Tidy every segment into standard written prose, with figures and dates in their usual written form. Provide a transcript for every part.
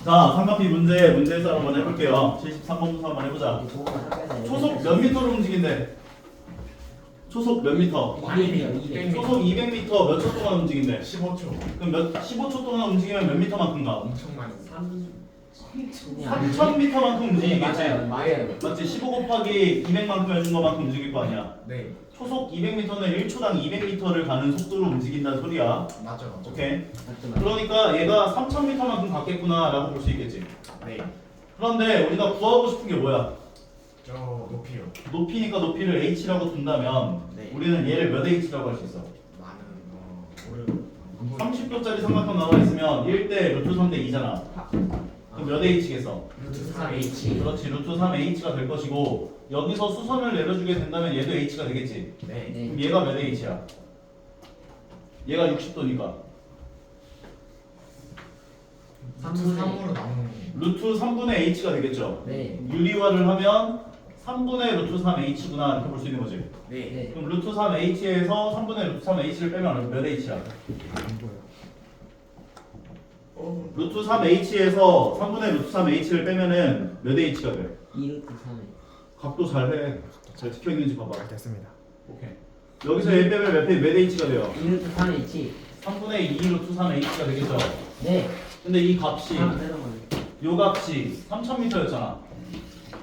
자, 삼각비 문제에서 한번 해볼게요. 73번부터 한번 해보자. 초속 몇 미터로 움직인대? 초속 몇 미터? 200. 초속 200m 몇 초 동안 움직인대? 15초. 그럼 15초 동안 움직이면 몇 미터만큼 가? 엄청 많이. 3000m만큼 움직이겠지? 맞아요. 맞지? 15 곱하기 200만큼 해준 것만큼 움직일 거 아니야? 네. 초속 200m는 1초당 200m를 가는 속도로 움직인다는 소리야. 맞아. 오케이? 그러니까 얘가 3000m만큼 갔겠구나 라고 볼 수 있겠지. 네. 그런데 우리가 구하고 싶은 게 뭐야? 저 높이요. 높이니까 높이를 h라고 둔다면 네. 우리는 얘를 몇 h라고 할 수 있어? 많은 모르. 30도짜리 삼각형 나와 있으면 1대 루트 3대 2잖아. 그럼 몇 h겠어? 루트 3h. 그렇지, 루트 3h가 될 것이고 여기서 수선을 내려주게 된다면 얘도 h가 되겠지. 네. 그럼 얘가 몇 h야? 얘가 60도니까 루트 3으로 나오는. 루트 3분의 h가 되겠죠. 네. 유리화를 하면 3분의 루트 3h구나 이렇게 볼 수 있는 거지. 네. 그럼 루트 3h에서 3분의 루트 3h를 빼면 몇 h야? 안 보여. 루트 3h에서 3분의 루트 3h를 빼면은 몇 h가 돼? 2루트 3에 각도 잘해. 잘 찍혀 있는지 봐봐. 됐습니다. 오케이. 여기서 얘 빼면 몇 h가 돼요? 2루트 3H 3분의 2 루트 3h가 되겠죠. 네. 근데 이 값이 아, 빼는 거네. 요 값이 3000m였잖아.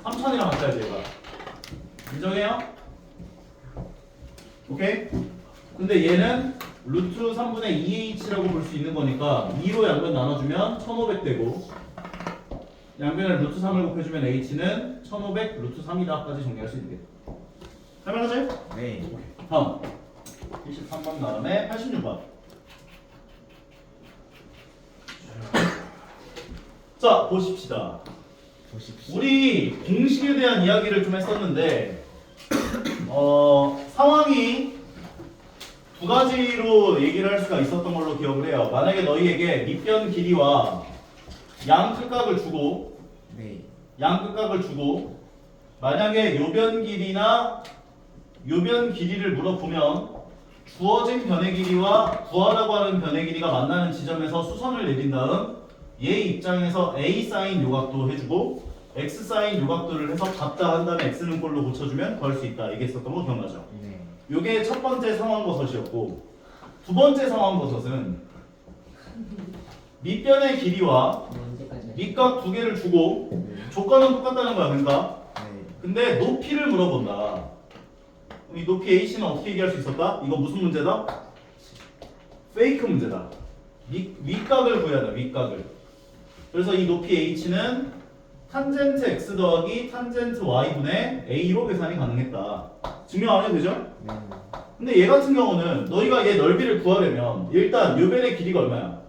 3000이랑 같아야지 얘가. 인정해요? 오케이? 근데 얘는 루트 3분의 2h라고 볼 수 있는 거니까 2로 양변 나눠주면 1500 되고 양변에 루트 3을 곱해주면 h는 1500 루트 3이다까지 정리할 수 있게. 할만하지? 네. 다음 23번 다음에 86번. 자 보십시다. 보십시오. 우리 공식에 대한 이야기를 좀 했었는데 상황이 두 가지로 얘기를 할 수가 있었던 걸로 기억을 해요. 만약에 너희에게 밑변 길이와 양 끝각을 주고 네. 만약에 요변 길이나 요변 길이를 물어보면 주어진 변의 길이와 구하라고 하는 변의 길이가 만나는 지점에서 수선을 내린 다음 얘 입장에서 A 사인 요각도 해주고 X 사인 요각도를 해서 같다 한 다음에 X는 꼴로 고쳐주면 구할 수 있다 얘기했었던 거 기억나죠? 네. 요게 첫 번째 상황버섯이었고 두 번째 상황버섯은 밑변의 길이와 언제까지? 밑각 두 개를 주고 네. 조건은 똑같다는 거야 그러니까 네. 근데 높이를 물어본다. 그럼 이 높이 H는 어떻게 얘기할 수 있었다? 이거 무슨 문제다? 페이크 문제다. 윗각을 구해야 돼 윗각을. 그래서 이 높이 H는 탄젠트 X 더하기 탄젠트 Y분의 A로 계산이 가능했다. 증명 안 해도 되죠? 네. 근데 얘 같은 경우는 너희가 얘 넓이를 구하려면 일단 요변의 길이가 얼마야?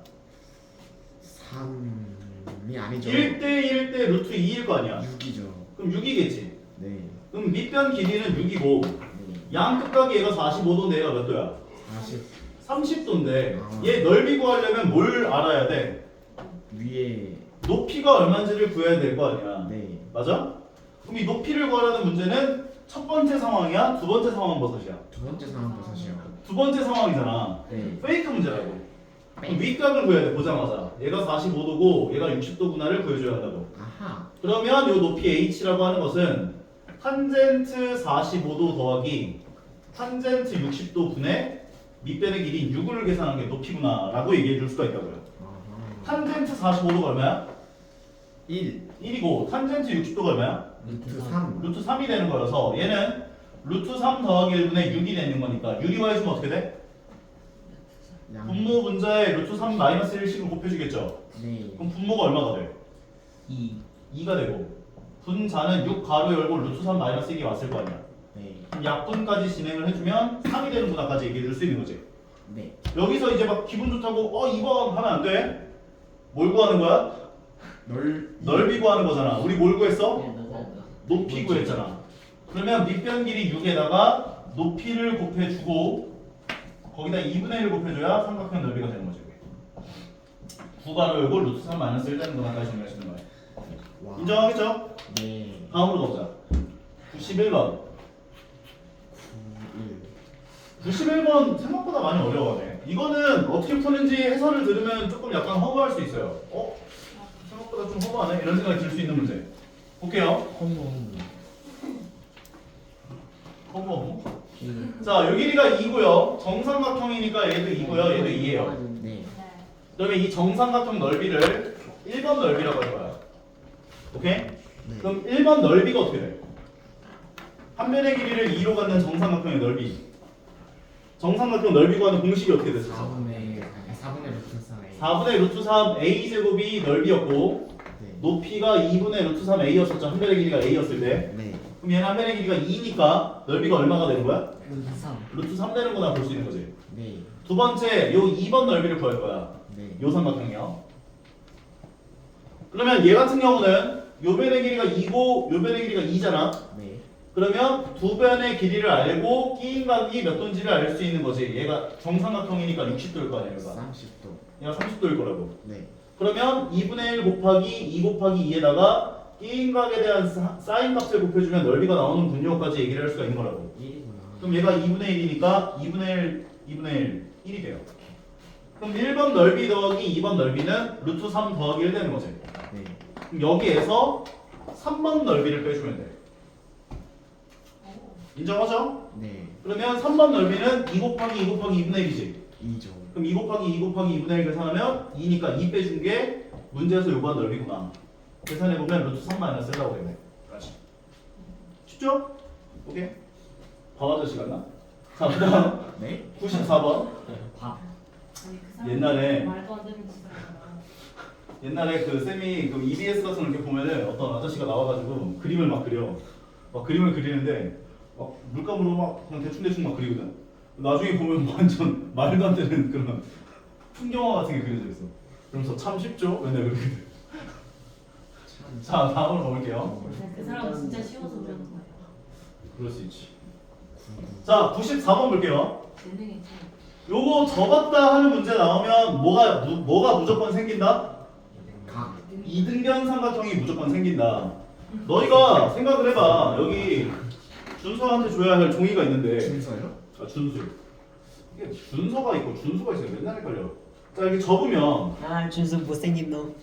3이 아니죠. 1대1 대 루트 2일 거 아니야. 6이죠. 그럼 6이겠지. 네. 그럼 밑변 길이는 6이고 네. 양 끝각이 얘가 45도인데 얘가 몇 도야? 40 30도인데 아. 얘 넓이 구하려면 뭘 알아야 돼? 위에. 높이가 얼마인지를 구해야 될 거 아니야. 네. 맞아? 그럼 이 높이를 구하라는 문제는 첫 번째 상황이야? 두 번째 상황 버섯이야? 두 번째 상황 버섯이요. 두 번째 상황이잖아. 네. 페이크 문제라고. 그럼 윗각을 구해야 돼 보자마자. 얘가 45도고 얘가 60도구나를 구해줘야 한다고. 아하. 그러면 이 높이 h라고 하는 것은 탄젠트 45도 더하기 탄젠트 60도 분의 밑변의 길이 6을 계산한 게 높이구나 라고 얘기해 줄 수가 있다고요. 아하. 탄젠트 45도가 얼마야? 1. 1이고 탄젠트 60도가 얼마야? 루트 3. 루트 3이 되는 거여서 얘는 루트 3 더하기 1분의 6이 되는 거니까 유리화해주면 어떻게 돼? 양. 분모 분자에 루트 3 마이너스 1씩을 곱해주겠죠? 네. 그럼 분모가 얼마가 돼? 2 2가 되고 분자는 6 가로 열고 루트 3 마이너스 1이 왔을 거 아니야. 네. 그럼 약분까지 진행을 해주면 3이 되는구나까지 얘기해 줄 수 있는 거지. 네. 여기서 이제 막 기분 좋다고 2번 하면 안 돼. 뭘 구하는 거야? 넓이 구하는 거잖아. 우리 뭘 구했어? 높이 구했잖아. 그러면 밑변 길이 6에다가 높이를 곱해주고 거기다 2분의 1을 곱해줘야 삼각형 넓이가 되는 거지. 9가로 열고 루트 3 마이너스 1 되는 거나까지 정리하시는 거예요. 와. 인정하겠죠? 네. 다음으로 가보자. 91번. 9, 1. 91번 생각보다 많이 어려워하네. 이거는 어떻게 푸는지 해설을 들으면 조금 약간 허무할 수 있어요. 생각보다 좀 허무하네? 이런 생각이 들 수 있는 문제. 볼게요. 허무. 자, 요 길이가 2고요. 정삼각형이니까 얘도 2고요. 얘도 2예요. 네. 그러면 이 정삼각형 넓이를 1번 넓이라고 할 거야. 오케이? 네. 그럼 1번 넓이가 어떻게 돼? 한 변의 길이를 2로 갖는 정삼각형의 넓이. 정삼각형 넓이 구하는 공식이 어떻게 됐어? 4분의 루트 4A. 4분의 루트 3 a 제곱이 넓이였고 네. 높이가 2분의 루트 3 a였었죠. 한 변의 길이가 a였을 때. 네. 그럼 얘는 한 변의 길이가 2니까 넓이가 얼마가 되는 거야? 루트 3. 루트 3 되는구나 볼 수 있는 거지. 네. 두 번째, 요 2번 넓이를 구할 거야. 네. 요 삼각형이요. 그러면 얘 같은 경우는 요 변의 길이가 2고 요 변의 길이가 2잖아. 네. 그러면 두 변의 길이를 알고 끼인 각이 몇 도인지를 알 수 있는 거지. 얘가 정삼각형이니까 60도일 거 아니야, 얘가. 30도. 얘가 30도일 거라고. 네. 그러면 2분의 1 곱하기 2 곱하기 2에다가 끼인 각에 대한 사인 값을 곱해주면 넓이가 나오는 분모까지 얘기를 할 수가 있는 거라고. 1이구나. 그럼 얘가 2분의 1이니까 2분의 1, 1이 돼요. 그럼 1번 넓이 더하기 2번 넓이는 루트 3 더하기 1 되는 거지. 네. 그럼 여기에서 3번 넓이를 빼주면 돼. 인정하죠? 네. 그러면 3번 넓이는 2 곱하기 2 곱하기 2분의 1이지. 2죠. 그럼 2 곱하기 2 곱하기 2분의 1 계산하면 2니까 2 빼준 게 문제에서 요구한 넓이구나. 계산해보면 루트 3 마이너스 1라고 되네. 그렇지. 쉽죠? 오케이. 과학자 시간 나? 자, 그 다음 네. 94번. 밥. 옛날에 말도 안 되는 짓을 하잖아. 옛날에 그 쌤이 그 EBS 같은 거 이렇게 보면은 어떤 아저씨가 나와가지고 그림을 막 그려. 막 그림을 그리는데 막 물감으로 막 그냥 대충 막 그리거든. 나중에 보면 완전 말도 안 되는 그런 풍경화 같은 게 그려져 있어. 그러면서 참 쉽죠? 맨날 그렇게 돼. 자, 다음으로 가볼게요. 그 사람은 진짜 쉬워서 그러는 거예요. 그럴 수 있지. 자, 94번 볼게요. 재능이지. 요거 접었다 하는 문제 나오면 뭐가 무조건 생긴다? 각. 이등변 삼각형이 무조건 생긴다. 너희가 생각을 해봐. 여기 준서한테 줘야 할 종이가 있는데. 순서요? 아, 준수. 이게 준서가 있고 준수가 있어요. 맨날 헷갈려. 자, 이렇게 접으면 아 준수 못생긴 놈.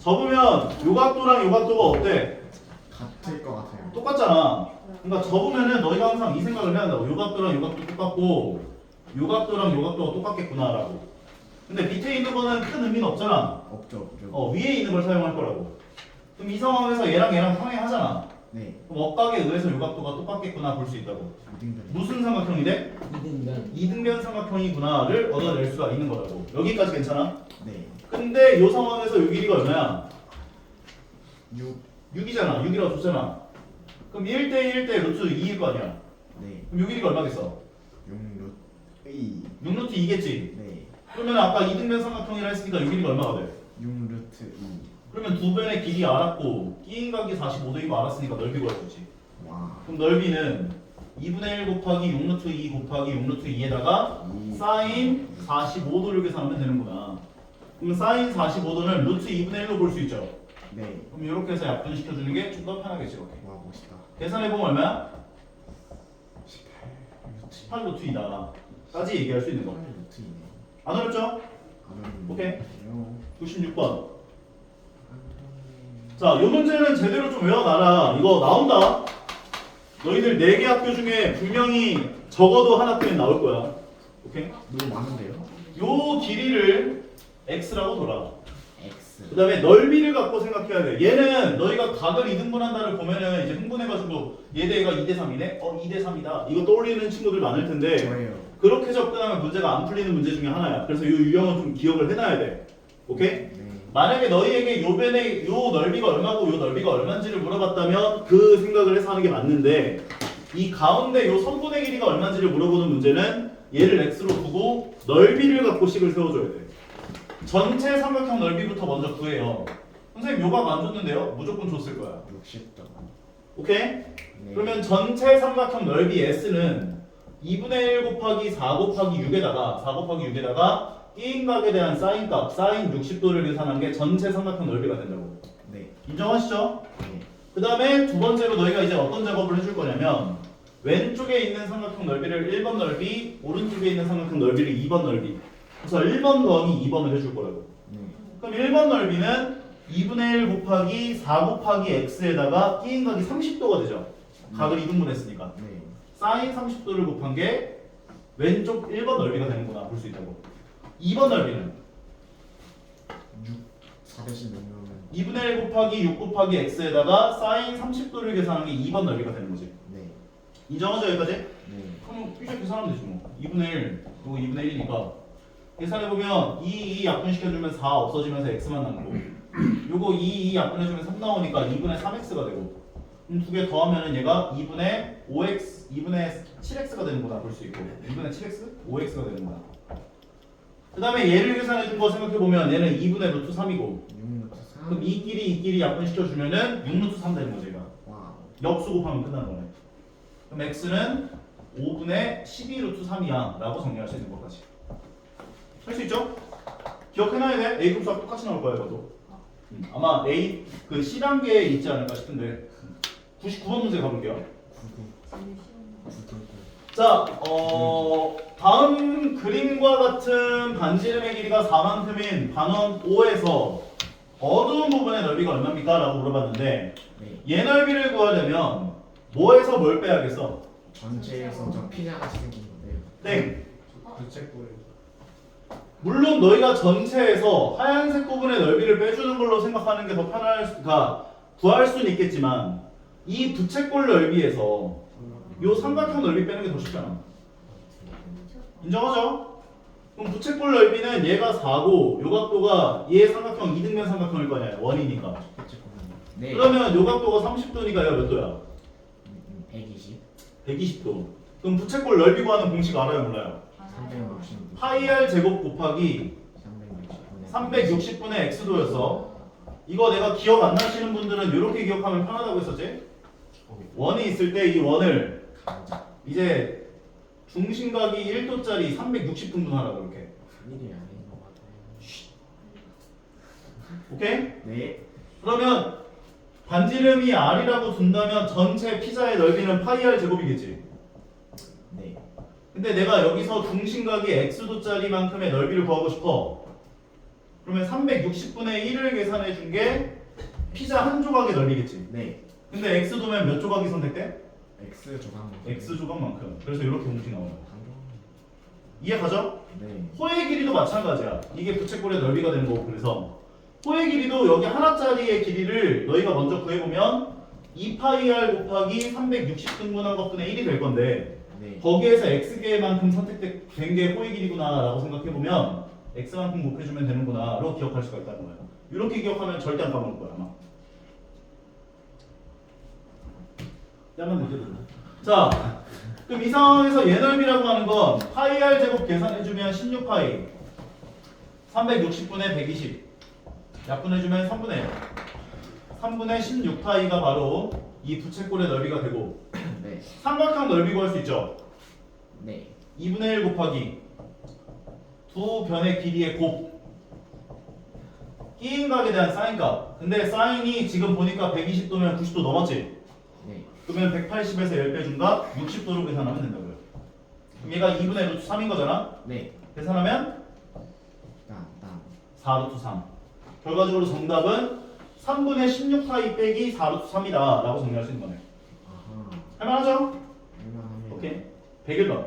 요 각도랑 요 각도가 어때? 같을 것 같아요. 똑같잖아. 그러니까 접으면은 너희가 항상 이 생각을 해야 한다고. 요 각도랑 요 각도 똑같고 요 각도랑 요 각도가 똑같겠구나라고. 근데 밑에 있는 거는 큰 의미는 없잖아. 없죠. 없죠. 위에 있는 걸 사용할 거라고. 그럼 이 상황에서 얘랑 평행하잖아. 네. 그럼 억각에 의해서 요 각도가 똑같겠구나 볼 수 있다고. 이등변. 무슨 삼각형이 돼? 이등변. 이등변 삼각형이구나를 얻어낼 수가 있는 거라고. 여기까지 괜찮아? 네. 근데 요 상황에서 요 길이가 얼마야? 6. 6이잖아. 6이라고 줬잖아. 그럼 1대 1대 루트 2일 거 아니야. 네. 그럼 요 길이가 얼마겠어? 6 루트 2. 6 루트 2겠지. 네. 그러면 아까 이등변 삼각형이라 했으니까 요 길이가 얼마가 돼? 6 루트 2. 그러면 두 변의 길이 알았고 끼인 각이 45도인 거 알았으니까 넓이 구해주지. 와. 그럼 넓이는 2분의 1 곱하기 6 루트 2 곱하기 6 루트 2에다가 2. 사인 45도를 계산하면 되는구나. 그럼 사인 45도는 루트 2분의 1로 볼 수 있죠. 네. 그럼 이렇게 해서 약분시켜주는 게 좀 더 편하겠지. 이렇게. 와 멋있다. 계산해보면 얼마야? 18 루트 18 루트 2다. 까지 얘기할 수 있는 거. 8 루트 2네. 안 어렵죠? 안 어렵네요. 오케이. 96번. 자, 이 문제는 제대로 좀 외워놔라. 이거 나온다. 너희들 4개 학교 중에 분명히 적어도 한 학교에 나올 거야. 오케이? 너무 많은데요? 요 길이를 x라고 둬라. X. 그 다음에 넓이를 갖고 생각해야 돼. 얘는 너희가 각을 이등분한다를 보면은 이제 흥분해가지고 얘 대가 2대 3이네? 2대 3이다. 이거 떠올리는 친구들 많을 텐데 저예요. 그렇게 접근하면 문제가 안 풀리는 문제 중에 하나야. 그래서 이 유형은 좀 기억을 해놔야 돼. 오케이? 네. 만약에 너희에게 요 변의 요 넓이가 얼마고 요 넓이가 얼마인지를 물어봤다면 그 생각을 해서 하는 게 맞는데 이 가운데 요 선분의 길이가 얼마인지를 물어보는 문제는 얘를 x로 두고 넓이를 갖고 식을 세워줘야 돼. 전체 삼각형 넓이부터 먼저 구해요. 선생님 요각 안 줬는데요? 무조건 줬을 거야. 60도. 오케이? 네. 그러면 전체 삼각형 넓이 S는 2분의 1 곱하기 4 곱하기 6에다가 끼인 각에 대한 사인 값, 사인 60도를 계산한 게 전체 삼각형 넓이가 된다고. 네. 인정하시죠? 네. 그 다음에 두 번째로 너희가 이제 어떤 작업을 해줄 거냐면 왼쪽에 있는 삼각형 넓이를 1번 넓이, 오른쪽에 있는 삼각형 넓이를 2번 넓이. 그래서 1번 더하기 2번을 해줄 거라고. 네. 그럼 1번 넓이는 2분의 1 곱하기 4 곱하기 x에다가 끼인 각이 30도가 되죠. 각을 2등분했으니까. 네. 사인 30도를 곱한 게 왼쪽 1번 넓이가 되는구나 볼 수 있다고. 2번 넓이는 4 대신 넣으면 2분의 1 곱하기 6 곱하기 x에다가 사인 30도를 계산한 게 2번 넓이가 되는 거지. 네. 인정하죠 여기까지? 네. 그럼 이제 계산하면 되지 뭐. 2분의 1 그리고 2분의 1이니까 계산해보면 2 약분시켜주면 4 없어지면서 x만 남고 요거 2 약분해주면 3 나오니까 2분의 3x가 되고 그럼 두 개 더하면은 얘가 2분의 5x 2분의 7x가 되는구나 볼 수 있고 2분의 7x? 5x가 되는구나. 그 다음에 얘를 계산해준 거 생각해보면 얘는 2분의 루트 3이고 6루트 3. 그럼 이끼리 약분시켜주면은 6루트 3 되는 거지 얘가. 와우. 역수 곱하면 끝나는 거네. 그럼 x는 5분의 12루트 3이야 라고 정리할 수 있는 것까지 할 수 있죠? 기억해놔야 돼. A 급수와 똑같이 나올 거야 이것도. 아마 A 그 C단계에 있지 않을까 싶은데 99번 문제 가볼게요. 제일 쉬운 거. 자, 다음 그림과 같은 반지름의 길이가 4만큼인 반원 O에서 어두운 부분의 넓이가 얼마입니까? 라고 물어봤는데 네. 얘 넓이를 구하려면 뭐에서 뭘 빼야겠어? 전체에서 저 피자같이 생긴 건데요. 땡! 부채꼴 물론 너희가 전체에서 하얀색 부분의 넓이를 빼주는 걸로 생각하는 게 더 구할 수는 있겠지만 이 부채꼴 넓이에서 요 삼각형 넓이 빼는 게 더 쉽잖아. 인정하죠? 그럼 부채꼴 넓이는 얘가 4고 요 각도가 얘 삼각형 2등변 삼각형일 거 아니야. 원이니까. 네. 그러면 요 각도가 30도니까 얘가 몇 도야? 120. 120도. 그럼 부채꼴 넓이 구하는 공식 알아요 몰라요? 360. 파이 r 제곱 곱하기 360분의 x도였어. 이거 내가 기억 안 나시는 분들은 이렇게 기억하면 편하다고 했었지? 원이 있을 때 이 원을 가자. 이제 중심각이 1도짜리 360등분 하라고 이렇게. 일이 아닌 것 같아요. 오케이? 네. 그러면 반지름이 r이라고 둔다면 전체 피자의 넓이는 파이 r 제곱이겠지. 네. 근데 내가 여기서 중심각이 x도짜리만큼의 넓이를 구하고 싶어. 그러면 360분의 1을 계산해 준 게 피자 한 조각의 넓이겠지. 네. 근데 x도면 몇 조각이 선택돼? X 조각. x 조각만큼. 그래서 이렇게 공식 나와요. 이해 가죠? 네. 호의 길이도 마찬가지야. 이게 부채꼴의 넓이가 되는 거고 그래서 호의 길이도 여기 하나짜리의 길이를 너희가 먼저 구해보면 2파이r 곱하기 360등분한 것분의 1이 될 건데 네. 거기에서 x개만큼 선택된 게 호의 길이구나 라고 생각해보면 x만큼 곱해주면 되는구나 로 기억할 수가 있다는 거야. 이렇게 기억하면 절대 안 까먹을 거야 아마. 야만 되게 자, 그럼 이 상황에서 얘 넓이라고 하는 건 파이 r 제곱 계산해주면 16파이 360분의 120 약분해주면 3분의 1 3분의 16파이가 바로 이 부채꼴의 넓이가 되고 네. 삼각형 넓이 구할 수 있죠. 네. 2분의 1 곱하기 두 변의 길이의 곱 끼인 각에 대한 사인값. 근데 사인이 지금 보니까 120도면 90도 넘었지. 네. 그러면 180에서 10배 준다 60도로 계산하면 된다고요. 그럼 얘가 2분의 루트 3인 거잖아. 네. 계산하면 땅. 4 루트 3. 결과적으로 정답은 3분의 16파이 빼기 4 루트 3이다 라고 정리할 수 있는 거네. 아하. 할만하죠? 얼마합니다. 오케이. 101번.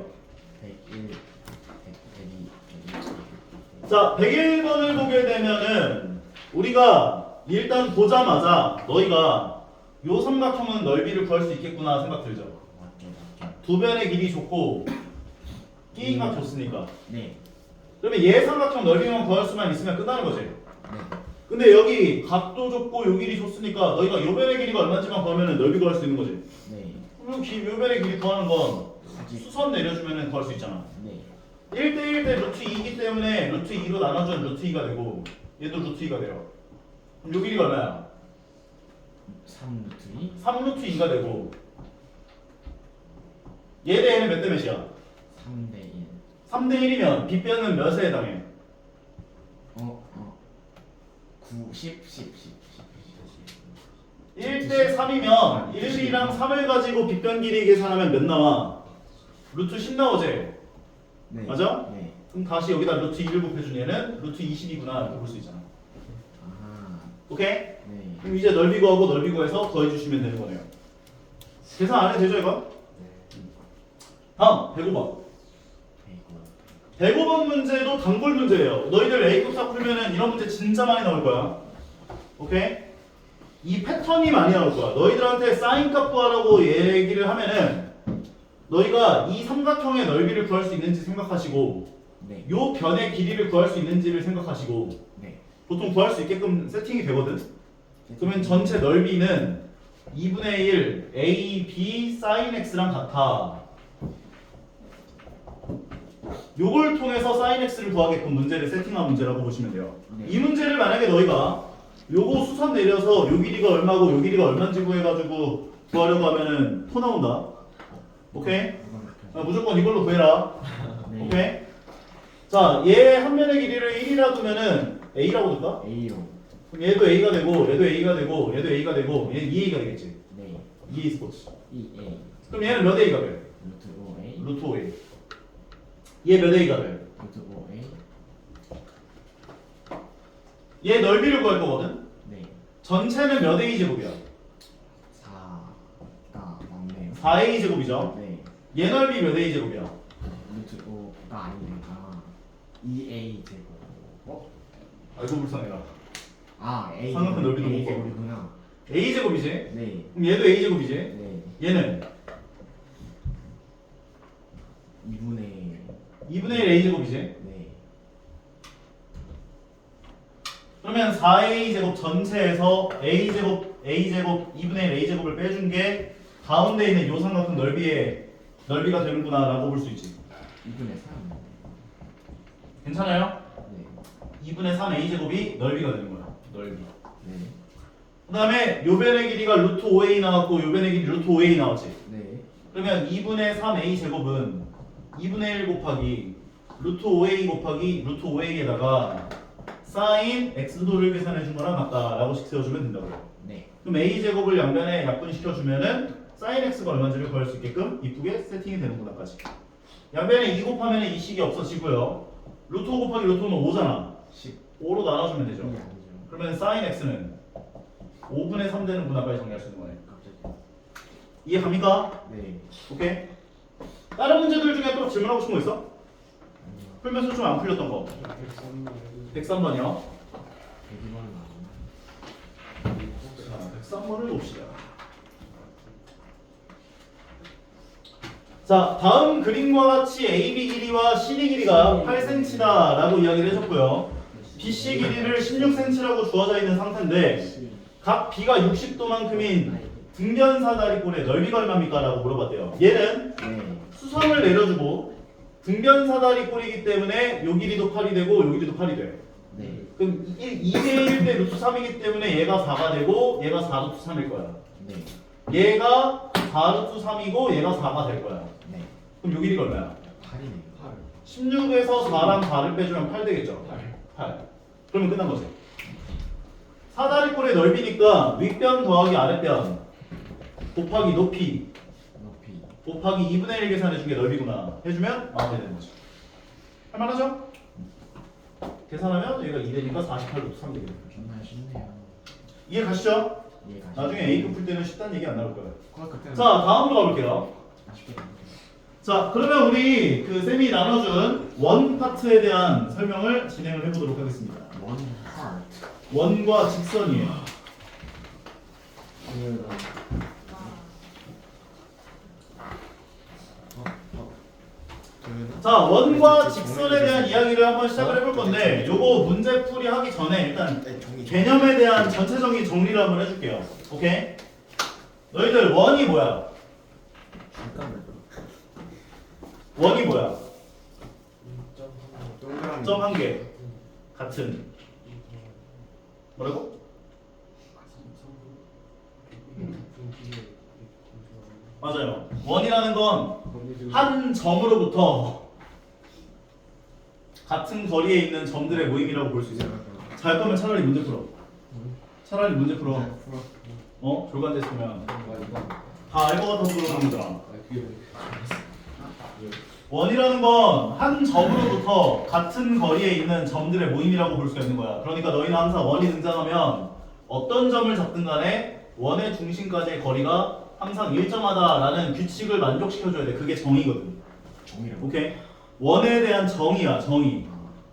101. 102. 자, 101번을 보게 되면은 우리가 일단 보자마자 너희가 요 삼각형은 넓이를 구할 수 있겠구나 생각 들죠? 맞죠. 두 변의 길이 좋고 끼인각 좋으니까. 네. 그러면 얘 삼각형 넓이만 구할 수만 있으면 끝나는 거지. 네. 근데 여기 각도 좁고 요 길이 좋으니까 너희가 요 변의 길이가 얼마인지만 구하면 넓이 구할 수 있는 거지. 네. 그럼 요 변의 길이 구하는 건 굳이. 수선 내려주면 구할 수 있잖아. 네. 1대1 대 루트 2이기 때문에 루트 2로 나눠주면 루트 2가 되고 얘도 루트 2가 돼요. 그럼 요 길이가 얼마야? 3루트 2. 3루트 2가 되고 얘 대 얘는 몇 대 몇이야? 3대 1. 3대 1이면 빗변은 몇에 해당해? 9, 10, 10, 10, 10, 10. 1대 3이면 1이랑 3을 가지고 빗변 길이 계산하면 몇 나와? 루트 10 나오지? 네. 맞아? 네. 그럼 다시 여기다 루트 2를 곱해준 얘는 루트 20이구나 이렇게 볼 수 있잖아. 아하. 오케이? 네. 그럼 이제 넓이 구하고 넓이 구해서 더해주시면 되는 거네요. 계산 안 해도 되죠 이거? 다음 105번. 105번 문제도 단골 문제예요. 너희들 A급사 풀면은 이런 문제 진짜 많이 나올 거야. 오케이? 이 패턴이 많이 나올 거야. 너희들한테 사인 값 구하라고 얘기를 하면은 너희가 이 삼각형의 넓이를 구할 수 있는지 생각하시고 네. 요 변의 길이를 구할 수 있는지를 생각하시고 네. 보통 구할 수 있게끔 세팅이 되거든. 그러면 전체 넓이는 2분의 1 a, b, sin x랑 같아. 요걸 통해서 sin x를 구하게끔 문제를 세팅한 문제라고 보시면 돼요. 네. 이 문제를 만약에 너희가 요거 수산 내려서 요 길이가 얼마고 요 길이가 얼마인지 구해가지고 구하려고 하면은 토 나온다. 오케이? 무조건 이걸로 구해라. 네. 오케이? 자, 얘 한 면의 길이를 1이라 두면은 a라고 둘까? A로. 그럼 얘도 a가 되고 얘도 a가 되고 얘도 a가 되고 얘는 2a가 되겠지. 네. 2a 스포츠. 2A. 그럼 얘는 몇 a가 돼? 루트 5A. 루트 5a. 얘 몇 a가 돼? 루트 5A. 얘 넓이를 구할 거거든? 네. 전체는 몇 a 제곱이야? 4가 맞네요. 4a 제곱이죠? 네. 얘 넓이 몇 a 제곱이야? 루트 5가 아니니까 2A 제곱. 어? 아이고 불쌍해라. 아, A 삼각형 넓이도 A 못 구하고. 제곱이구나. a 제곱이지? 네. 그럼 얘도 a 제곱이지? 네. 얘는 2분의 2분의 1 a 제곱이지? 네. 그러면 4a 제곱 전체에서 a 제곱 2분의 1 a 제곱을 빼준 게 가운데 있는 요 삼각형 넓이가 되는구나라고 볼 수 있지. 2분의 3. 괜찮아요? 네. 2분의 3 a 제곱이 넓이가 되는 거야. 넓이. 네. 그 다음에 요 변의 길이가 루트 5a 나왔고 요 변의 길이 루트 5a 나왔지. 네. 그러면 2분의 3a 제곱은 2분의 1 곱하기 루트 5a 곱하기 루트 5a에다가 sin x도를 계산해 준 거랑 같다라고 식 세워주면 된다고요. 네. 그럼 a 제곱을 양변에 약분시켜주면은 sin x가 얼마인지를 구할 수 있게끔 이쁘게 세팅이 되는구나까지. 양변에 2 곱하면 이 식이 없어지고요. 루트 5 곱하기 루트 5는 5잖아. 5로 나눠주면 되죠. 이게 아니죠. 그러면 sin x는 5분의 3 되는 구나까지 정리할 수 있는 거네. 갑자기. 이해 갑니까? 네. 오케이. 다른 문제들 중에 또 질문하고 싶은 거 있어? 아니요. 풀면서 좀 안 풀렸던 거. 103번이요. 102번 나오나? 자, 103번을 봅시다. 자, 다음 그림과 같이 AB 길이와 CD 길이가 8cm다라고 이야기를 해줬고요. BC 길이를 16cm라고 주어져 있는 상태인데 각 B가 60도만큼인 등변 사다리꼴의 넓이가 얼마입니까? 라고 물어봤대요. 얘는 네. 수선을 내려주고 등변 사다리꼴이기 때문에 요 길이도 8이 되고 요 길이도 8이 돼. 네. 그럼 2대1 대 루트 3이기 때문에 얘가 4가 되고 얘가 4 루트 3일 거야. 네. 얘가 4 루트 3이고 얘가 4가 될 거야. 네. 그럼 요 길이가 얼마야? 8이네요. 16에서 4랑 4를 빼주면 8 되겠죠? 8. 그러면 끝난 거지. 사다리꼴의 넓이니까 윗변 더하기 아랫변 곱하기 높이 높이. 곱하기 2분의 1 계산해 준 게 넓이구나 해주면 마무리되는 거죠. 할만하죠? 계산하면 얘가 2되니까 48 루트 3 되겠네요. 정말 쉽네요. 이해 가시죠? 예, 가시죠. 나중에 A급 풀 때는 쉽다는 얘기 안 나올 거예요. 그때 자, 다음으로 가볼게요. 아쉽게 됐네요. 자, 그러면 우리 그 쌤이 나눠준 원 파트에 대한 설명을 진행을 해보도록 하겠습니다. 원 하트. 원과 직선이에요. 자, 원과 직선에 대한 이야기를 한번 시작을 해볼 건데 요거 문제풀이 하기 전에 일단 개념에 대한 전체적인 정리를 한번 해줄게요. 오케이? 너희들 원이 뭐야? 잠깐만. 원이 뭐야? 동그라미. 점 한 개. 같은. 뭐라고? 맞아요. 원이라는 건 한 점으로부터 같은 거리에 있는 점들의 모임이라고 볼 수 있어요. 자, 할 거면 차라리 문제 풀어. 차라리 문제 풀어. 풀어. 어? 졸간 됐으면 이거. 다 알 것 같아서 그러는 거잖아. 그게 원이라는 건 한 점으로부터 같은 거리에 있는 점들의 모임이라고 볼 수가 있는 거야. 그러니까 너희는 항상 원이 등장하면 어떤 점을 잡든 간에 원의 중심까지의 거리가 항상 일정하다라는 규칙을 만족시켜줘야 돼. 그게 정의거든. 정이라고. 오케이? 원에 대한 정의야, 정의.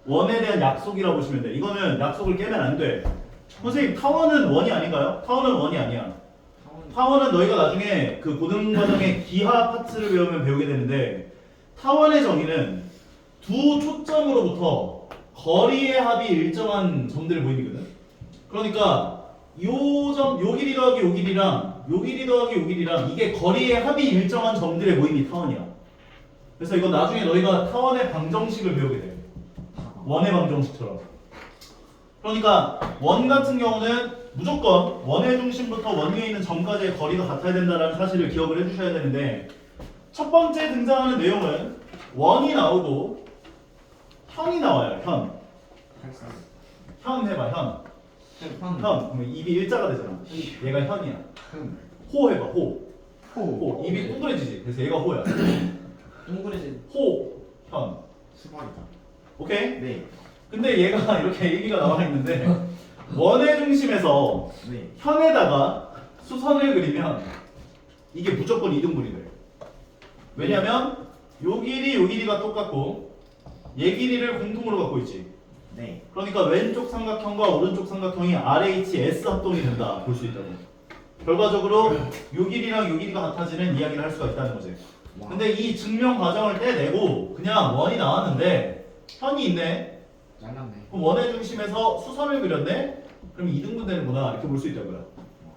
원에 대한 약속이라고 보시면 돼. 이거는 약속을 깨면 안 돼. 선생님, 타원은 원이 아닌가요? 타원은 원이 아니야. 타원은 너희가 나중에 그 고등과정의 기하 파트를 배우면 배우게 되는데, 타원의 정의는 두 초점으로부터 거리의 합이 일정한 점들의 모임이거든. 그러니까 요 점, 요 길이 더하기 요 길이랑 요 길이 더하기 요 길이랑 이게 거리의 합이 일정한 점들의 모임이 타원이야. 그래서 이건 나중에 너희가 타원의 방정식을 배우게 돼. 원의 방정식처럼. 그러니까 원 같은 경우는 무조건 원의 중심부터 원 위에 있는 점까지의 거리가 같아야 된다는 사실을 기억을 해주셔야 되는데, 첫 번째 등장하는 내용은 원이 나오고 현이 나와요. 현. 현 해봐. 현. 그러면 입이 일자가 되잖아. 얘가 현이야. 호 해봐. 호. 입이 동그래지지. 그래서 얘가 호야. 동그래진 호. 현. 수박이다. 오케이? 네. 근데 얘가 이렇게 얘기가 나와 있는데 원의 중심에서 네. 현에다가 수선을 그리면 이게 무조건 이등분이 돼. 왜냐면 요 길이가 똑같고 얘 길이를 공통으로 갖고 있지. 네. 그러니까 왼쪽 삼각형과 오른쪽 삼각형이 RHS 합동이 된다 볼 수 있다고. 결과적으로 요 길이랑 요 길이가 같아지는 이야기를 할 수가 있다는 거지. 와. 근데 이 증명 과정을 떼내고 그냥 원이 나왔는데 현이 있네. 잘랐네. 그럼 원의 중심에서 수선을 그렸네? 그럼 이등분 되는구나 이렇게 볼 수 있다고요.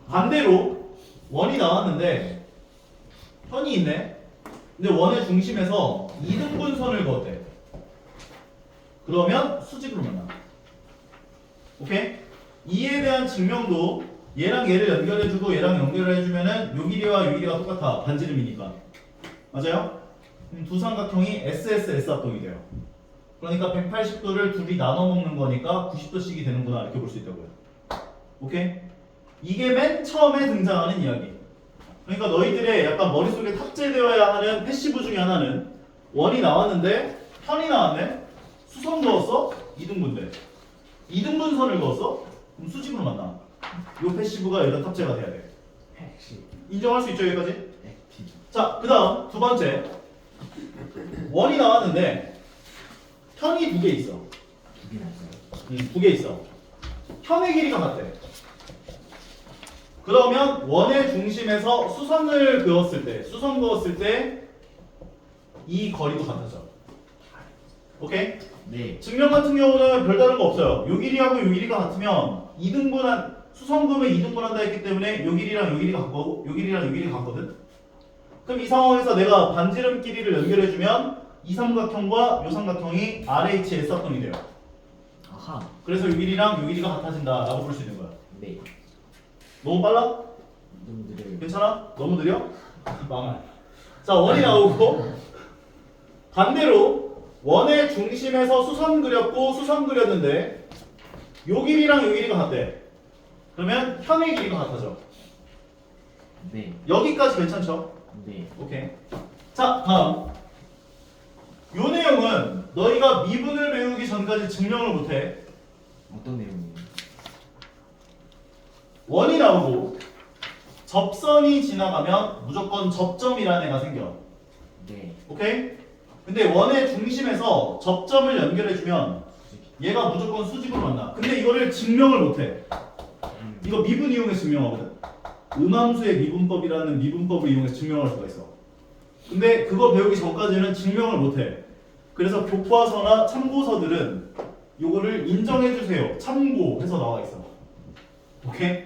반대로 원이 나왔는데 현이 있네? 근데 원의 중심에서 이등분선을 그었대. 그러면 수직으로 만나. 오케이? 이에 대한 증명도 얘랑 얘를 연결해주고 얘랑 연결해주면은 요 길이와 요 길이가 똑같아. 반지름이니까. 맞아요? 두 삼각형이 SSS 합동이 돼요. 그러니까 180도를 둘이 나눠 먹는 거니까 90도씩이 되는구나 이렇게 볼 수 있다고요. 오케이? 이게 맨 처음에 등장하는 이야기. 그러니까 너희들의 약간 머릿속에 탑재되어야 하는 패시브 중에 하나는 원이 나왔는데 현이 나왔네? 수선 그었어? 이등분돼. 이등분선을 그었어? 그럼 수직으로 만나. 요 패시브가 여기다 탑재가 돼야 돼. 인정할 수 있죠 여기까지? 액티브. 자, 그 다음 두 번째. 원이 나왔는데 현이 두 개 있어. 두 개나 있어요. 두 개 있어. 현의 길이가 같대. 그러면 원의 중심에서 수선 그었을 때 이 거리도 같아져. 오케이? 네. 증명 같은 경우는 별다른 거 없어요. 요 길이하고 요 길이가 같으면 수선금에 이등분한다 했기 때문에 요 길이랑 요 길이가 같고 요 길이랑 요 길이가 같거든. 그럼 이 상황에서 내가 반지름 길이를 연결해주면 이 삼각형과 요 삼각형이 RHS 합동이 돼요. 아하. 그래서 요 길이랑 요 길이가 같아진다라고 볼 수 있는 거야. 네. 너무 빨라? 놈들을. 괜찮아? 너무 느려? 망할. 자, 원이 나오고 반대로 원의 중심에서 수선 그렸는데 요 길이랑 요 길이가 같대. 그러면 현의 길이가 같아져. 네. 여기까지 괜찮죠? 네. 오케이. 자, 다음. 요 내용은 너희가 미분을 배우기 전까지 증명을 못해. 어떤 내용이에요? 원이 나오고 접선이 지나가면 무조건 접점이라는 애가 생겨. 네. 오케이? 근데 원의 중심에서 접점을 연결해주면 얘가 무조건 수직으로 만나. 근데 이거를 증명을 못해. 이거 미분 이용해서 증명하거든. 음함수의 미분법이라는 미분법을 이용해서 증명할 수가 있어. 근데 그거 배우기 전까지는 증명을 못해. 그래서 교과서나 참고서들은 요거를 인정해주세요. 참고해서 나와 있어. 오케이?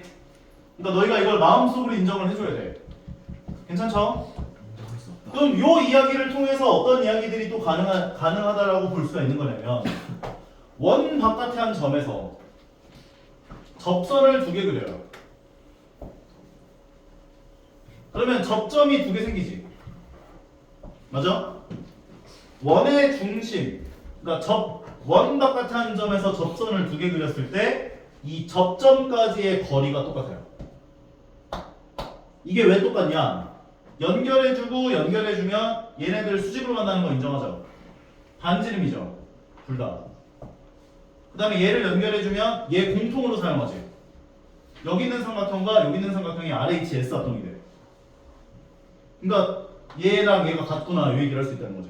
그러니까 너희가 이걸 마음속으로 인정을 해줘야 돼. 괜찮죠? 인정할 수 없다. 그럼 요 이야기를 통해서 어떤 이야기들이 또 가능하다라고 볼 수가 있는 거냐면 원 바깥의 한 점에서 접선을 두 개 그려요. 그러면 접점이 두 개 생기지. 맞아? 원의 중심, 그러니까 원 바깥의 한 점에서 접선을 두 개 그렸을 때 이 접점까지의 거리가 똑같아요. 이게 왜 똑같냐? 연결해주고 연결해주면 얘네들 수직으로 만나는 거 인정하죠? 반지름이죠. 둘 다. 그 다음에 얘를 연결해주면 얘 공통으로 사용하지. 여기 있는 삼각형과 여기 있는 삼각형이 RHS 합동이 돼. 그러니까 얘랑 얘가 같구나 이 얘기를 할 수 있다는 거지.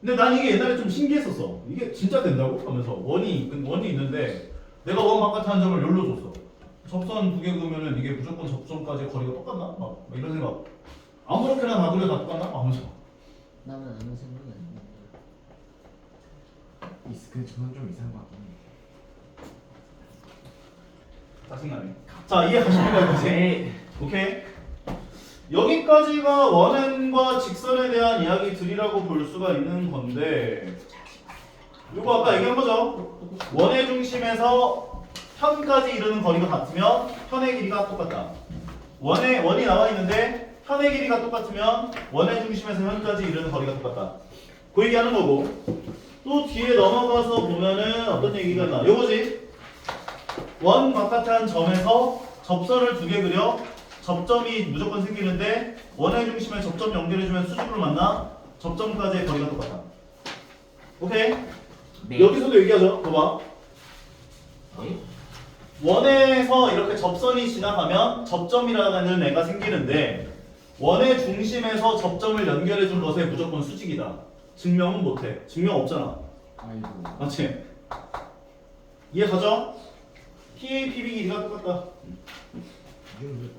근데 난 이게 옛날에 좀 신기했었어. 이게 진짜 된다고? 하면서 원이 있는데 내가 원 바깥에 한 점을 열로 줬어. 접선 두 개 그으면은 이게 무조건 접점까지 거리가 똑같나? 막 이런 생각. 아무렇게나 다 그려 다 똑같나? 하면서. 나는 아무 생각이 안 나. 그 저는 좀 이상한 것 같긴 해. 짜증나네. 자 이해가십니까 이제? 네. 오케이. 여기까지가 원행과 직선에 대한 이야기들이라고 볼 수가 있는 건데 이거 아까 얘기한 거죠? 원의 중심에서 편까지 이르는 거리가 같으면 편의 길이가 똑같다. 원이 나와 있는데 편의 길이가 똑같으면 원의 중심에서 현까지 이르는 거리가 똑같다. 그 얘기하는 거고 또 뒤에 넘어가서 보면은 어떤 얘기가 있나? 요거지. 원 바깥에 한 점에서 접선을 두 개 그려 접점이 무조건 생기는데 원의 중심에 접점 연결해주면 수직으로 만나 접점까지의 거리가 똑같다. 오케이? 네. 여기서도 얘기하죠. 봐봐. 네? 원에서 이렇게 접선이 지나가면 접점이라는 애가 생기는데 원의 중심에서 접점을 연결해준 것에 무조건 수직이다. 증명은 못해. 증명 없잖아. 아이고. 맞지? 이해가죠? PA, PB 길이가 똑같다.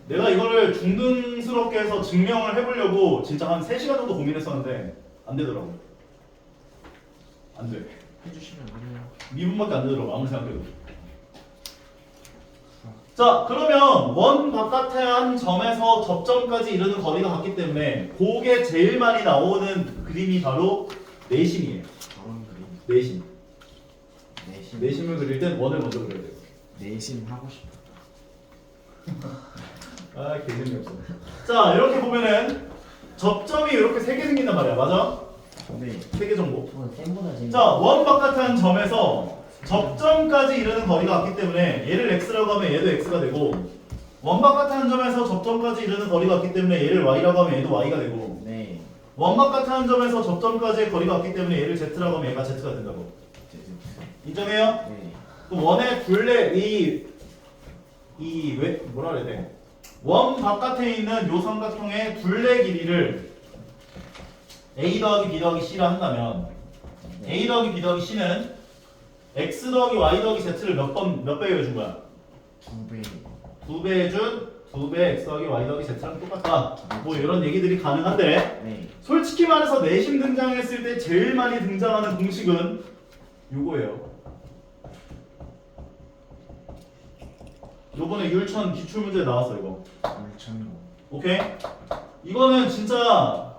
내가 이거를 중등스럽게 해서 증명을 해보려고 진짜 한 3시간 정도 고민했었는데 안 되더라고. 안 돼. 해주시면 안 돼요. 미분밖에 안 되더라고 아무리 생각해도. 자 그러면 원 바깥의 한 점에서 접점까지 이르는 거리가 같기 때문에 그게 제일 많이 나오는 그림이 바로 내심이에요. 저런 그림. 내심. 내심. 내심을 그릴 땐 원을 먼저 그려야 돼요. 내심 하고 싶다. 아 개재미없어. 자 이렇게 보면은 접점이 이렇게 3개 생긴단 말이야. 맞아? 네. 3개 정도. 쌤보다 재밌. 자, 원 바깥의 한 점에서 접점까지 이르는 거리가 같기 때문에 얘를 x라고 하면 얘도 x가 되고 원 바깥의 한 점에서 접점까지 이르는 거리가 같기 때문에 얘를 y라고 하면 얘도 y가 되고 네. 원 바깥의 한 점에서 접점까지의 거리가 같기 때문에 얘를 z라고 하면 얘가 z가 된다고. 인정해요? 네. 그럼 원의 둘레 왜 뭐라 그래야 돼? 원 바깥에 있는 요 삼각형의 둘레 길이를 a 더하기 b 더하기 c라 한다면 a 더하기 b 더하기 c는 x 더하기 y 더하기 z를 몇 배 해준 거야? 2배. 2배 해준 2배 x 더하기 y 더하기 z랑 똑같다. 뭐 이런 얘기들이 가능한데 네. 솔직히 말해서 내심 등장했을 때 제일 많이 등장하는 공식은 요거예요. 요번에 율천 기출문제 나왔어 이거. 물천고. 오케이? 이거는 진짜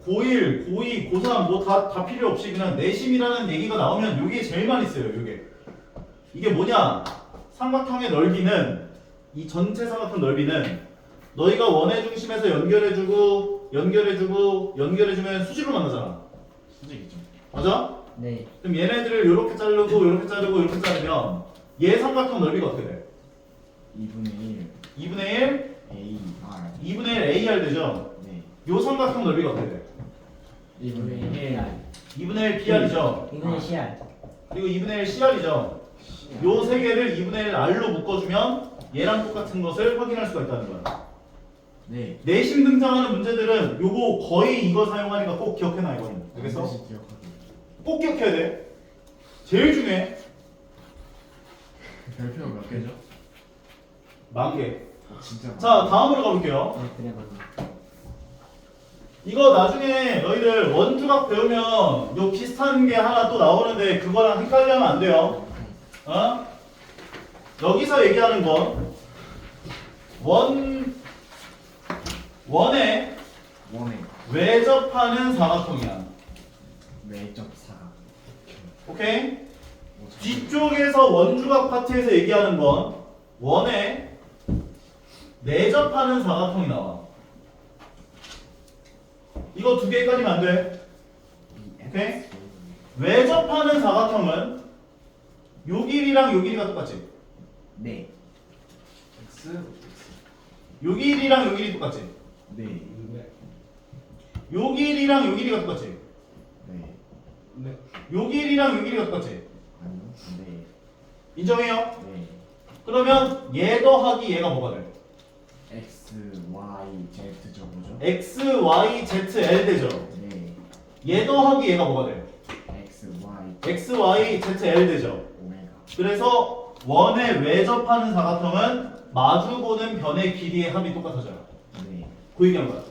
고1, 고2, 고3 뭐 다 필요 없이 그냥 내심이라는 얘기가 나오면 요게 제일 많이 써요. 요게. 이게 뭐냐? 삼각형의 넓이는 이 전체 삼각형 넓이는 너희가 원의 중심에서 연결해주면 수직으로 만나잖아. 수직이죠. 맞아? 네. 그럼 얘네들을 요렇게 자르고 요렇게 자르고 요렇게 자르면 얘 삼각형 넓이가 어떻게 돼? 2분의 1. 2분의 1, A R. 2분의 1 AR 되죠? 네. 요 삼각형 넓이가 어떻게 돼? 2분의 1. 2분의 1 BR이죠? 이거는 CR. 그리고 2분의 1 CR이죠? 요 세 개를 2분의 1 R로 묶어주면 얘랑 똑같은 것을 확인할 수가 있다는 거야. 네. 내심 등장하는 문제들은 요거 거의 이거 사용하니까 꼭 기억해놔 이거는. 알겠어? 반드시 기억하기. 꼭 기억해야 돼. 제일 중요해. 별표가 몇 개죠? 10,000개. 진짜. 자 다음으로 가볼게요. 네, 그래 맞네. 이거 나중에 너희들 원주각 배우면 요 비슷한 게 하나 또 나오는데 그거랑 헷갈리면 안 돼요. 어? 여기서 얘기하는 건 원에 원의 외접하는 삼각형이야. 외적 사각. 오케이? 뒤쪽에서 원주각 파트에서 얘기하는 건 원에 내접하는 사각형이 나와. 이거 두 개 헷갈리면 안 돼. 오케이? 외접하는 사각형은 요 길이랑 요 길이가 똑같지? 네. X 요 길이랑 요 길이 똑같지? 네. 네. 요 길이랑 요 길이가 똑같지? 네. 네. 요 길이랑 요 길이가 똑같지? 아니요. 네. 인정해요? 네. 그러면 얘 더하기 얘가 뭐가 돼? X, Y, Z죠, 뭐죠? X, Y, Z, L 되죠? 네. 얘 더하기 얘가 뭐가 돼? X, Y, X, Y, Z, L 되죠? 오메가. 그래서 원에 외접하는 사각형은 마주보는 변의 길이의 합이 똑같아져요. 네. 그 얘기한 거야.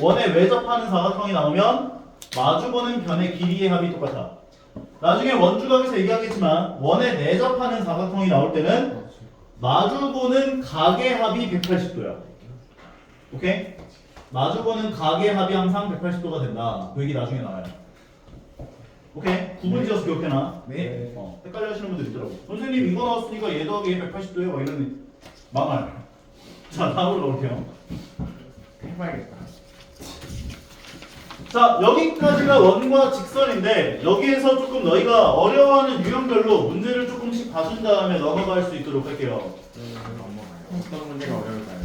원에 외접하는 사각형이 나오면 마주보는 변의 길이의 합이 똑같아. 나중에 원주각에서 얘기하겠지만 원에 내접하는 사각형이 나올 때는 마주보는 각의 합이 180도야. 오케이? 마주보는 각의 합이 항상 180도가 된다. 그 얘기 나중에 나와요. 오케이? 구분 지어서 기억해놔. 네. 헷갈려 하시는 분들 있더라고. 선생님 이거 나왔으니까 얘 더하기 얘 180도예요. 막 이러는 망할. 자, 다음으로 가볼게요. 해봐야겠다. 자, 여기까지가 원과 직선인데 여기에서 조금 너희가 어려워하는 유형별로 문제를 조금씩 봐준 다음에 넘어갈 수 있도록 할게요. 넘어가요. 어떤 문제가 어려울까요?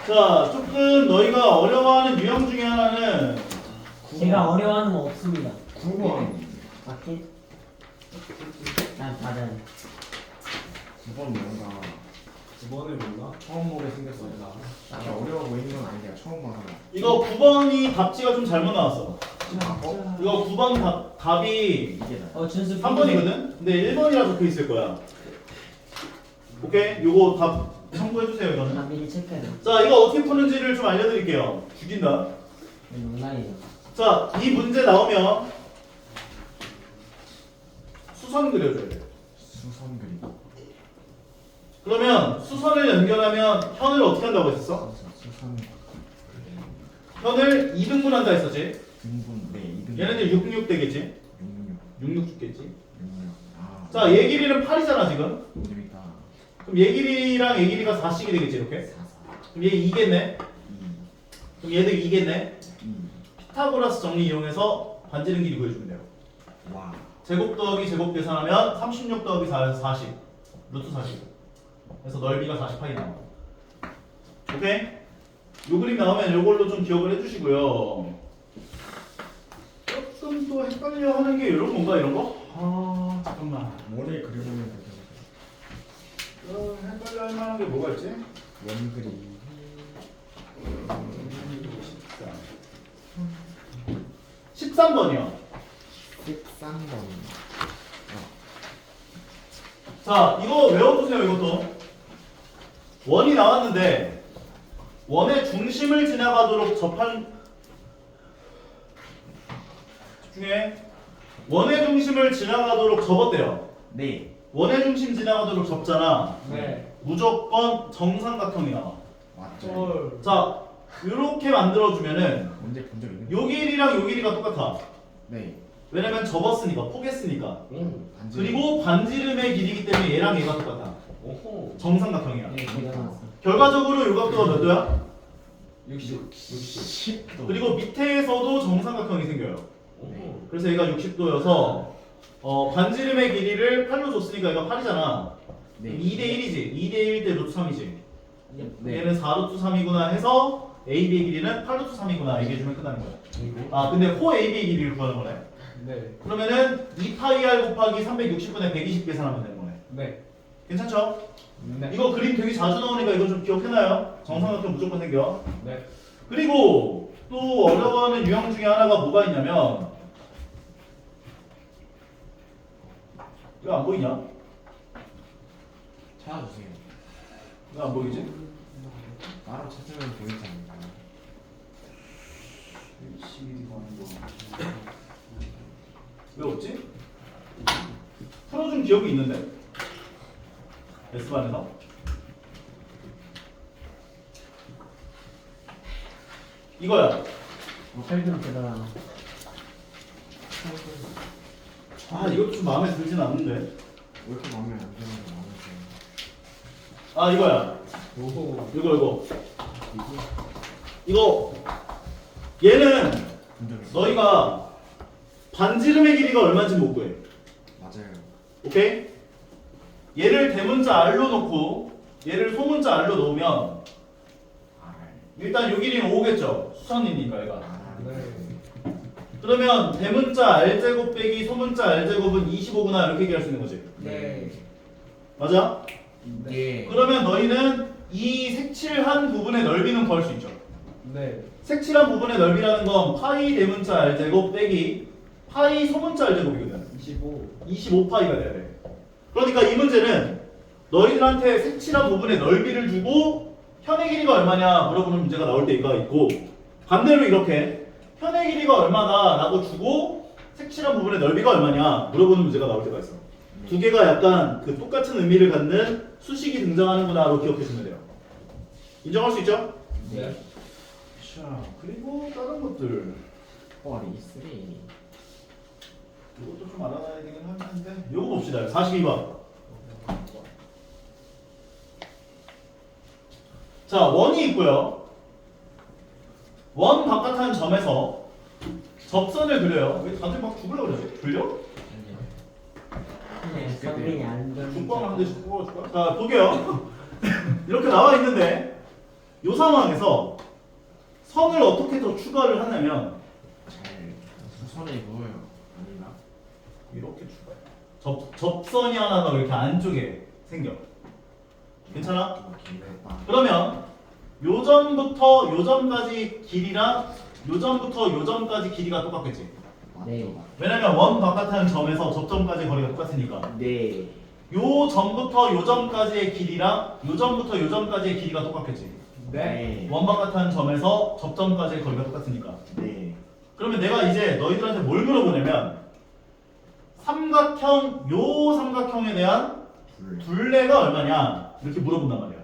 자, 조금 너희가 어려워하는 유형 중에 하나는 제가 어려워하는 거 없습니다. 9번. 맞지? 난 다른. 9번 뭔가 9번에 뭔가? 처음 보게 생겼어요. 딱히 어려워 보이는 건 아닌데요. 처음 봐서. 이거 9번이 답지가 좀 잘못 나왔어. 어? 이거 9번 답이 이게 나. 준수 3번이거든? 근데 1번이라 적혀 있을 거야. 오케이? 요거 답 참고해주세요, 이거는. 나 미리 체크해. 자, 이거 어떻게 푸는지를 좀 알려드릴게요. 죽인다. 농담이죠. 자, 이 문제 나오면 수선 그려줘야 돼. 수선 그리고. 그러면 수선을 연결하면 현을 어떻게 한다고 했었어? 수선 현을 2등분 한다 했었지? 등분. 네. 2등. 얘네들 66 되겠지? 66. 66 죽겠지? 66. 아. 자, 얘 길이는 8이잖아, 지금. 재밌다. 그럼 얘 길이랑 얘 길이가 4씩이 되겠지, 이렇게? 4, 4. 그럼 얘 2겠네? 2. 그럼 얘도 2겠네? 2. 피타고라스 정리 이용해서 반지름 길이 구해주면 돼요. 와. 제곱 더하기 제곱 계산하면 36 더하기 4에서 40. 루트 40. 그래서 넓이가 48이 나와. 오케이? 요 그림 나오면 요걸로 좀 기억을 해주시고요. 조금 또 헷갈려 하는 게 이런 건가, 이런 거? 아, 잠깐만. 원을 그려보면 되죠. 헷갈려 할 만한 게 뭐가 있지? 원 그림. 13번이요. 13번. 자, 이거 외워두세요, 이것도. 원이 나왔는데, 원의 중심을 지나가도록 집중해. 원의 중심을 지나가도록 접었대요. 네. 원의 중심 지나가도록 접잖아. 네. 무조건 정삼각형이 나와. 맞죠. 자, 이렇게 만들어주면은, 언제 본 적 있는? 요 길이랑 요 길이가 똑같아. 네. 왜냐면 접었으니까, 포개했으니까. 반지. 그리고 반지름의 길이기 때문에 얘랑 얘가 똑같아. 오호. 정삼각형이야. 네, 제가 나왔어. 결과적으로 요 각도가 몇 도야? 60. 10도. 그리고 밑에서도 정삼각형이 생겨요. 오호. 그래서 얘가 60도여서 반지름의 길이를 8로 줬으니까 얘가 8이잖아. 네. 2대1이지. 2대1 대 루트 3이지. 네. 얘는 4루트 3이구나 해서 AB의 길이는 8루트 3이구나 얘기해주면 끝나는 거야. 아 근데 호 AB의 길이를 구하는 거네. 네. 그러면은 2파이r 곱하기 360분의 120 계산하면 되는 거네. 네. 괜찮죠? 네. 이거 그림 되게 자주 나오니까 이거 좀 기억해놔요. 정삼각형 무조건 생겨. 네. 그리고 또 어려워하는 유형 중에 하나가 뭐가 있냐면 이거 안 보이냐? 찾아주세요. 왜 안 보이지? 따로 찾으면 보이지 않나요? 왜 없지? 풀어준 기억이 있는데 S반에서 이거야. 팔좀 들어라. 아 이것도 좀 마음에 들진 않는데. 왜 이렇게 마음에 안 드는 거 많으세요? 아 이거야. 오호. 이거 얘는 근데 너희가 반지름의 길이가 얼마인지 못 구해. 맞아요. 오케이? 얘를 대문자 R로 놓고 얘를 소문자 R로 놓으면 일단 요 길이는 5겠죠. 수선이니까 얘가. 네. 그러면 대문자 R제곱 빼기 소문자 R제곱은 25구나 이렇게 얘기할 수 있는 거지. 네. 맞아? 네. 그러면 너희는 이 색칠한 부분의 넓이는 구할 수 있죠. 네. 색칠한 부분의 넓이라는 건 파이 대문자 R제곱 빼기 파이 소문자 R제곱이거든. 25. 25파이가 돼야 돼. 그러니까 이 문제는 너희들한테 색칠한 부분의 넓이를 주고 현의 길이가 얼마냐 물어보는 문제가 나올 때가 있고, 반대로 이렇게 현의 길이가 얼마나 라고 주고 색칠한 부분의 넓이가 얼마냐 물어보는 문제가 나올 때가 있어. 두 개가 약간 그 똑같은 의미를 갖는 수식이 등장하는구나로 기억해주면 돼요. 인정할 수 있죠? 네. 자, 그리고 다른 것들 허리 3. 이것도 좀 알아놔야 되긴 하는데 요거 봅시다. 42번. 자, 원이 있고요. 원 바깥한 점에서 접선을 그려요. 왜 다들 막 죽으려고 그러지? 졸려? 네, 성빈이 안 죽방을 한 대씩 뽑아줄까? 자, 볼게요. 이렇게 나와 있는데 요 상황에서 선을 어떻게 더 추가를 하냐면 잘 수선해 보여요. 아닌가? 이렇게 추가해. 접선이 하나가 이렇게 안쪽에 생겨. 괜찮아? 좀 길다. 그러면 요점부터 요점까지 길이랑 요점부터 요점까지 길이가 똑같겠지. 네. 왜냐면 원 바깥한 점에서 접점까지 거리가 똑같으니까. 네. 요 점부터 요점까지의 길이랑 요점부터 요점까지의 길이가 똑같겠지. 네. 원 바깥한 점에서 접점까지의 거리가 똑같으니까. 네. 그러면 내가 이제 너희들한테 뭘 물어보냐면 삼각형 요 삼각형에 대한 둘레가 얼마냐 이렇게 물어본단 말이야.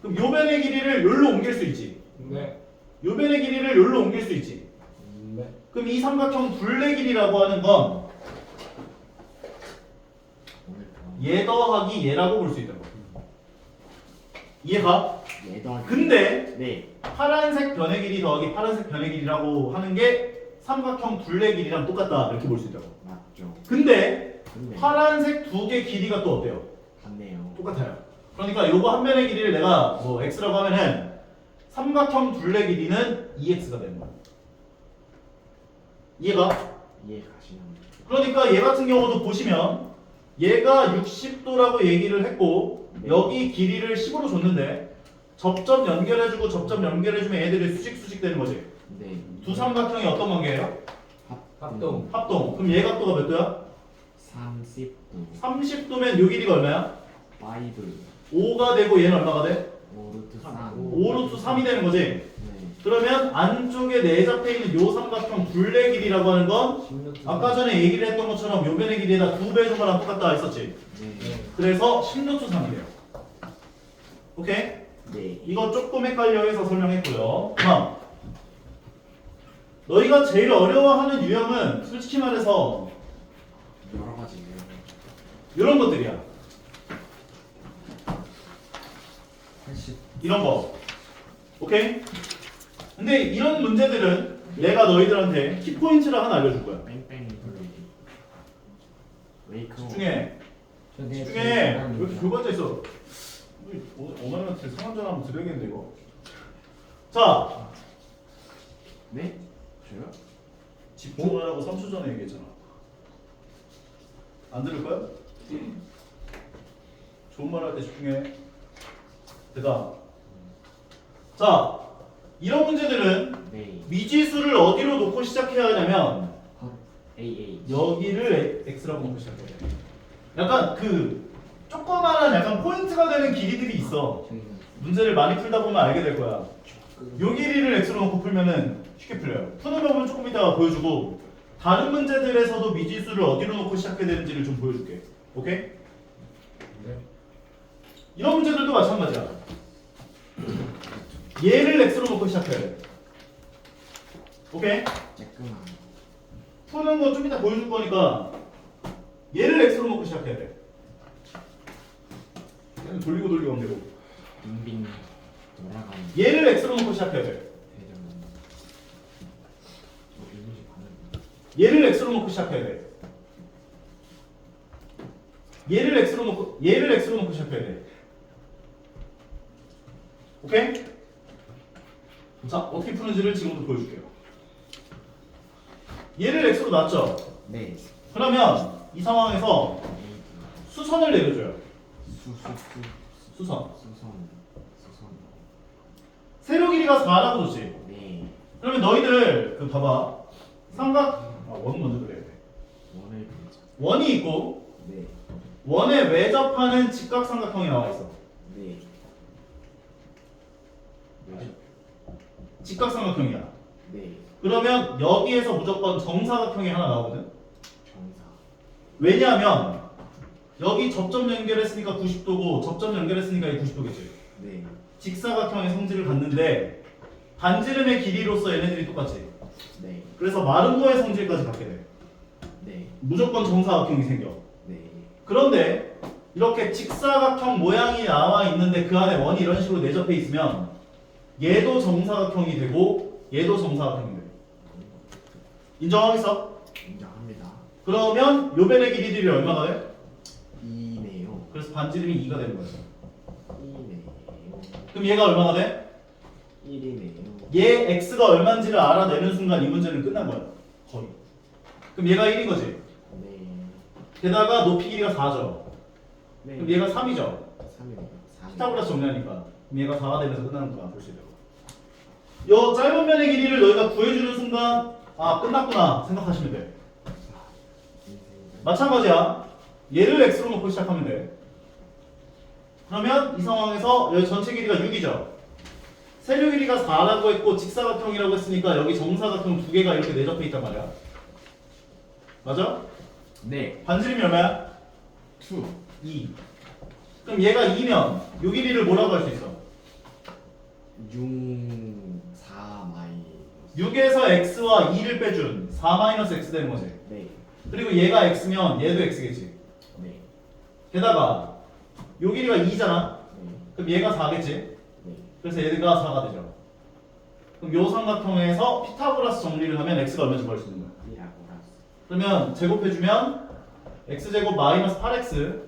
그럼 요 변의 길이를 요로 옮길 수 있지. 네. 요 변의 길이를 요로 옮길 수 있지. 네. 그럼 이 삼각형 둘레 길이라고 하는 건 얘 더하기 얘라고 볼 수 있다고. 이해가? 얘도 근데 네. 파란색 변의 길이 더하기 파란색 변의 길이라고 하는 게 삼각형 둘레 길이랑 똑같다 이렇게 볼 수 있다고. 맞죠. 근데 근데 파란색 두 개 길이가 또 어때요? 같네요. 똑같아요. 그러니까 요거 한 변의 길이를 내가 뭐 x라고 하면은 삼각형 둘레 길이는 2x가 되는 거야. 이해가? 이해 가시나요? 그러니까 얘 같은 경우도 보시면 얘가 60도라고 얘기를 했고 여기 길이를 10으로 줬는데 접점 연결해주고 접점 연결해주면 얘들이 수직 되는 거지. 네. 두 삼각형이 어떤 관계예요? 합동. 합동. 그럼 얘 각도가 몇 도야? 30도. 30도면 요 길이가 얼마야? 5. 5가 되고 얘는 얼마가 돼? 5루트 3. 5루트 3이 되는 거지. 네. 그러면 안쪽에 내잡혀 있는 요 삼각형 둘레 길이라고 하는 건 16. 아까 전에 얘기를 했던 것처럼 요 변의 길이에다 2배 준 거랑 똑같다 했었지. 네. 그래서 10루트 3이래요. 오케이? 네. 이거 조금 헷갈려 해서 설명했고요. 다음. 너희가 제일 어려워하는 유형은 솔직히 말해서 여러 가지예요. 이런 것들이야. 80. 이런 거. 오케이? 근데 이런 문제들은 내가 너희들한테 키포인트를 하나 알려줄 거야. 뺑뺑이 돌리기. 웨이크. 집중해. 저게 집중해. 왜 이렇게 교과자 있어? 오늘 어머님한테 성함전 한번 드려야겠는데 이거. 자, 네? 저요? 집중하라고 3초 전에 얘기했잖아. 안 들을 거야? 좋은 말 할 때 집중해. 대답. 자, 이런 문제들은 네. 미지수를 어디로 놓고 시작해야 하냐면 AA. 여기를 x라고 놓고 시작해야 돼. 약간 그 조그마한 약간 포인트가 되는 길이들이 있어. 문제를 많이 풀다 보면 알게 될 거야. 요 길이를 x로 놓고 풀면은 쉽게 풀려요. 푸는 법은 조금 이따가 보여주고 다른 문제들에서도 미지수를 어디로 놓고 시작해야 되는지를 좀 보여줄게. 오케이? 네. 이런 문제들도 마찬가지야. 얘를 x로 놓고 시작해야 돼. 오케이? 쬐끔한. 푸는 거 좀 이따 보여줄 거니까 얘를 x로 놓고 시작해야 돼. 그냥 돌리고 하면 되고. 빙빙 돌아가는 얘를 x로 놓고 시작해야 돼. 대전. 이미지 반응. 얘를 x로 놓고 시작해야 돼. 얘를 x로 놓고 시작해야 돼. 오케이? 자, 어떻게 푸는지를 지금부터 보여줄게요. 얘를 x로 놨죠? 네. 그러면 이 상황에서 수선을 내려줘요. 수선. 수선. 세로 길이가 4라고 줬지. 네. 그러면 너희들 그 봐봐. 원 먼저 그려야 돼. 원을 그리자. 원이 있고 네. 원에 외접하는 직각삼각형이 나와 있어. 네. 왜죠? 직각삼각형이야. 네. 그러면 여기에서 무조건 정사각형이 하나 나오거든. 정사. 왜냐하면 여기 접점 연결했으니까 90도고 접점 연결했으니까 이 90도겠지. 네. 직사각형의 성질을 갖는데 반지름의 길이로서 얘네들이 똑같지. 네. 그래서 마른 거의 성질까지 갖게 돼. 네. 무조건 정사각형이 생겨. 네. 그런데 이렇게 직사각형 모양이 나와 있는데 그 안에 원이 이런 식으로 내접해 있으면 얘도 정사각형이 되고 얘도 정사각형이 돼. 인정하겠어? 인정합니다. 그러면 요변의 길이들이 얼마가 돼? 2네요. 그래서 반지름이 2가 되는 거죠. 2네요. 그럼 얘가 얼마가 돼? 1이네요. 얘 x가 얼마인지를 알아내는 순간 이 문제는 끝난 거야. 거의. 그럼 얘가 1인 거지. 네. 게다가 높이 길이가 4죠. 네. 그럼 얘가 3이죠. 3이네요. 3. 피타고라스 정리하니까. 그럼 얘가 4가 되면서 끝나는 거야. 볼 수 있도록. 요 짧은 면의 길이를 너희가 구해주는 순간 아 끝났구나 생각하시면 돼. 마찬가지야. 얘를 x로 놓고 시작하면 돼. 그러면 이 상황에서 여기 전체 길이가 6이죠. 세로 길이가 4라고 했고 직사각형이라고 했으니까 여기 정사각형 두 개가 이렇게 내접해 있단 말이야. 맞아? 네. 반지름이 얼마야? 2. 2. 그럼 얘가 2면 요 길이를 뭐라고 할 수 있어? 6, 4 마이너스. 6에서 x와 2를 빼준 4-x 되는 거지. 네. 그리고 얘가 x면 얘도 x겠지. 네. 게다가 요 길이가 2잖아. 네. 그럼 얘가 4겠지. 네. 그래서 얘가 4가 되죠. 그럼 요 삼각형에서 피타고라스 정리를 하면 x가 얼마인지 구할 수 있는 거야. 1하고라스. 그러면 제곱해주면 x제곱 마이너스 8x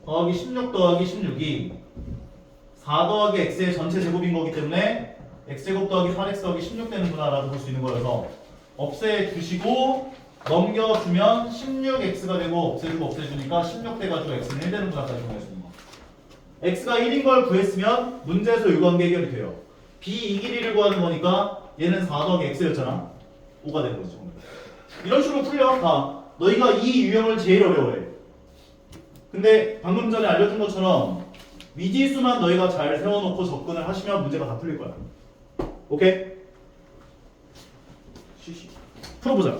더하기 16 더하기 16이 4 더하기 x의 전체 제곱인 거기 때문에 x제곱 더하기 8x 더하기 16 되는구나 라고 볼 수 있는 거여서 없애주시고 넘겨주면 16x가 되고 없애주고 없애주니까 16 돼가지고 x는 1 되는구나까지 정리해주는 거. x가 1인 걸 구했으면 문제에서 이 관계 해결이 돼요. b 이 길이를 구하는 거니까 얘는 4 더하기 x였잖아. 5가 되는 거죠. 이런 식으로 풀려. 다 너희가 이 유형을 제일 어려워해. 근데 방금 전에 알려준 것처럼 미지수만 너희가 잘 세워놓고 접근을 하시면 문제가 다 풀릴 거야. 오케이? 풀어보자.